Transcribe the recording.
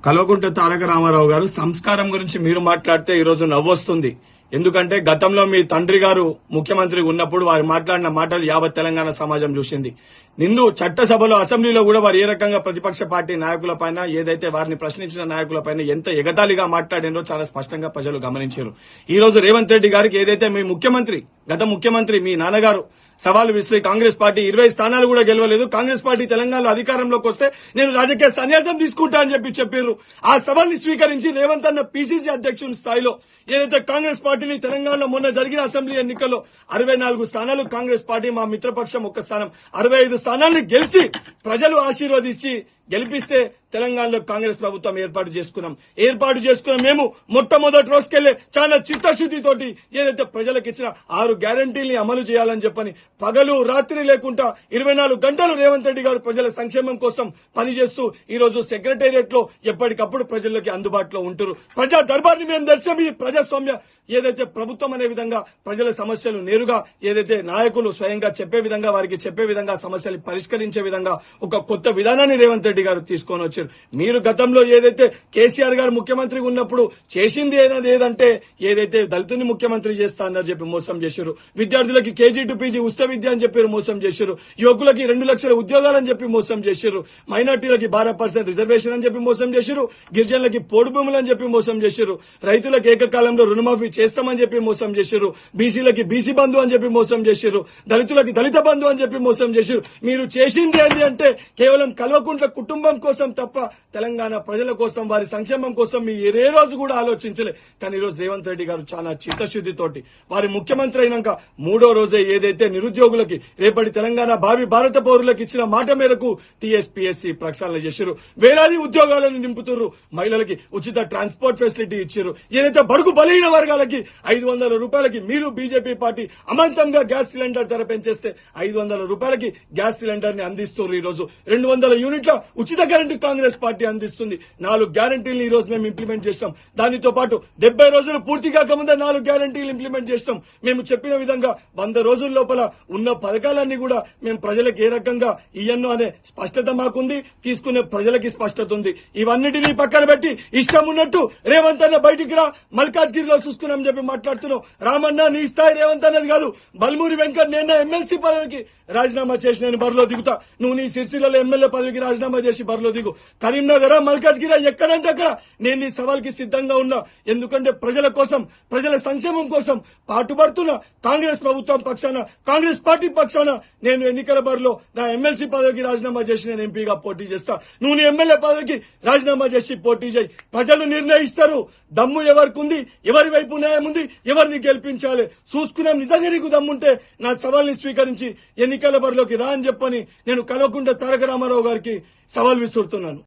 కల్వకుంట్ల తారక రామారావు గారు సంస్కారం గురించి మీరు మాట్లాడితే ఈరోజు నవ్వొస్తుంది. ఎందుకంటే గతంలో మీ తండ్రి గారు ముఖ్యమంత్రి ఉన్నప్పుడు వారు మాట్లాడిన మాటలు యావత్ తెలంగాణ సమాజం చూసింది. నిండు చట్టసభలో అసెంబ్లీలో కూడా వారు ఏ రకంగా ప్రతిపక్ష పార్టీ నాయకులపైన ఏదైతే వారిని ప్రశ్నించిన నాయకులపైన ఎంత ఎగతాళిగా మాట్లాడినో చాలా స్పష్టంగా ప్రజలు గమనించారు. ఈ రోజు రేవంత్ రెడ్డి గారికి ఏదైతే మీ ముఖ్యమంత్రి గత ముఖ్యమంత్రి మీ నాన్నగారు సవాలు విసిరి కాంగ్రెస్ పార్టీ 20 స్థానాలు కూడా గెలవలేదు, కాంగ్రెస్ పార్టీ తెలంగాణలో అధికారంలోకి వస్తే నేను రాజకీయ సన్యాసం తీసుకుంటా అని చెప్పారు. ఆ సవాల్ని స్వీకరించి రేవంత్ అన్న పిసిసి అధ్యక్షుని స్థాయిలో ఏదైతే కాంగ్రెస్ పార్టీని తెలంగాణలో మొన్న జరిగిన అసెంబ్లీ ఎన్నికల్లో 64 స్థానాలు కాంగ్రెస్ పార్టీ, మా మిత్రపక్షం 1 స్థానం 65 స్థానాన్ని గెలిచి ప్రజలు ఆశీర్వదించి గెలిపిస్తే తెలంగాణలో కాంగ్రెస్ ప్రభుత్వం ఏర్పాటు చేసుకున్నాం. మేము మొట్టమొదటి రోజుకెళ్లే చాలా చిత్తశుద్దితోటి ఏదైతే ప్రజలకు ఇచ్చిన 6 గ్యారంటీల్ని అమలు చేయాలని చెప్పని పగలు రాత్రి లేకుండా 24 గంటలు రేవంత్ రెడ్డి గారు ప్రజల సంక్షేమం కోసం పనిచేస్తూ ఈ రోజు సెక్రటేరియట్ లో ఎప్పటికప్పుడు ప్రజల్లోకి అందుబాటులో ఉంటున్నారు. ప్రజా దర్బార్ని మేము దర్శనం ఈ ప్రజాస్వామ్య ఏదైతే ప్రభుత్వం అనే విధంగా ప్రజల సమస్యలు నేరుగా ఏదైతే నాయకులు స్వయంగా వారికి చెప్పే విధంగా సమస్యలు పరిష్కరించే విధంగా ఒక కొత్త విధానాన్ని రేవంత్ రెడ్డి గారు తీసుకొని వచ్చారు. మీరు గతంలో ఏదైతే కేసీఆర్ గారు ముఖ్యమంత్రి ఉన్నప్పుడు చేసింది ఏదంటే ఏదైతే దళితుని ముఖ్యమంత్రి చేస్తా అన్నారు చెప్పి మోసం చేశారు. విద్యార్థులకి కేజీ టు పీజీ ఉచిత విద్య అని చెప్పి మోసం చేశారు. యువకులకి 2 లక్షల ఉద్యోగాలని చెప్పి మోసం చేశారు. మైనార్టీలకి 12% రిజర్వేషన్ అని చెప్పి మోసం చేశారు. గిరిజనులకి పోడు భూములు అని చెప్పి మోసం చేశారు. రైతులకు ఏకకాలంలో రుణమాఫీ చేస్తామని చెప్పి మోసం చేశారు. బీసీలకి బీసీ బంధు అని చెప్పి మోసం చేశారు. దళితులకి దళిత బంధు అని చెప్పి మోసం చేశారు. మీరు చేసింది ఏంటి అంటే కేవలం కల్వకుంట్ల కుటుంబం కోసం తప్ప తెలంగాణ ప్రజల కోసం వారి సంక్షేమం కోసం మీ ఏ రోజు కూడా ఆలోచించలే. కానీ ఈ రోజు రేవంత్ రెడ్డి గారు చాలా చిత్తశుద్దితోటి వారి ముఖ్యమంత్రి అయినాక 3వ రోజే ఏదైతే నిరుద్యోగులకి రేపటి తెలంగాణ భావి భారత పౌరులకు ఇచ్చిన మాట మేరకు టీఎస్పీఎస్సీ ప్రక్షాళన చేశారు. వేలాది ఉద్యోగాలను నింపుతున్నారు. మహిళలకి ఉచిత ట్రాన్స్పోర్ట్ ఫెసిలిటీ ఇచ్చారు. ఏదైతే బడుగు బలహీన వర్గాలకి 500 రూపాయలకి మీరు బీజేపీ పార్టీ అమాంతంగా గ్యాస్ సిలిండర్ ధర పెంచేస్తే 500 రూపాయలకి గ్యాస్ సిలిండర్ ని అందిస్తున్నారు. ఈ రోజు 200 యూనిట్ల ఉచిత కరెంటు కాంగ్రెస్ పార్టీ అందిస్తుంది. 4 గ్యారంటీలు ఈ రోజు మేము ఇంప్లిమెంట్ చేస్తాం. దానితో పాటు 70 రోజులు పూర్తి కాకముందే 4 గ్యారంటీలు ఇంప్లిమెంట్ చేస్తాం. మేము చెప్పిన విధంగా 100 రోజుల లోపల ఉన్న పథకాలన్నీ కూడా మేము ప్రజలకు ఏ రకంగా ఇయ్యను అనే స్పష్టత మాకుంది. తీసుకునే ప్రజలకి స్పష్టత ఉంది. ఇవన్నిటినీ పక్కన పెట్టి ఇష్టం ఉన్నట్టు రేవంత్ అన్న బయటికి రా మల్కాజ్గిరిలో చూసుకున్నాం చెప్పి మాట్లాడుతున్నావు. రామన్న నీ స్థాయి రేవంత్ అన్నది కాదు. బల్మూరి వెంకట్ నేను ఎమ్మెల్సీ పదవికి రాజీనామా చేసి నేను బరిలో దిగుతా. నువ్వు నీ సిరిసిల్లలో ఎమ్మెల్యే పదవికి రాజీనామా చేసి బరిలో దిగు. కరీంనగర్ మల్కాజ్గిరి ఎక్కడంటే అక్కడ నేను నీ సవాల్కి సిద్ధంగా ఉన్నా. ఎందుకంటే ప్రజల కోసం ప్రజల సంక్షేమం కోసం పాటుపడుతున్న కాంగ్రెస్ ప్రభుత్వం పక్షాన కాంగ్రెస్ పార్టీ పక్షాన నేను ఎన్నికల బరిలో నా ఎమ్మెల్సీ పదవికి రాజీనామా చేసి నేను ఎంపీగా పోటీ చేస్తా. నువ్వు నీ ఎమ్మెల్యే పదవికి రాజీనామా చేసి పోటీ చేయి. ప్రజలు నిర్ణయిస్తారు. దమ్ము ఎవరికి ఉంది, ఎవరి వైపు న్యాయం ఉంది, ఎవరిని గెలిపించాలి చూసుకున్నాం. నిజంగా నీకు దమ్ముంటే నా సవాల్ని స్వీకరించి ఎన్నికల బరిలోకి రా అని చెప్పని నేను కల్వకుంట్ల తారక రామారావు గారికి సవాల్ విసురుతున్నాను.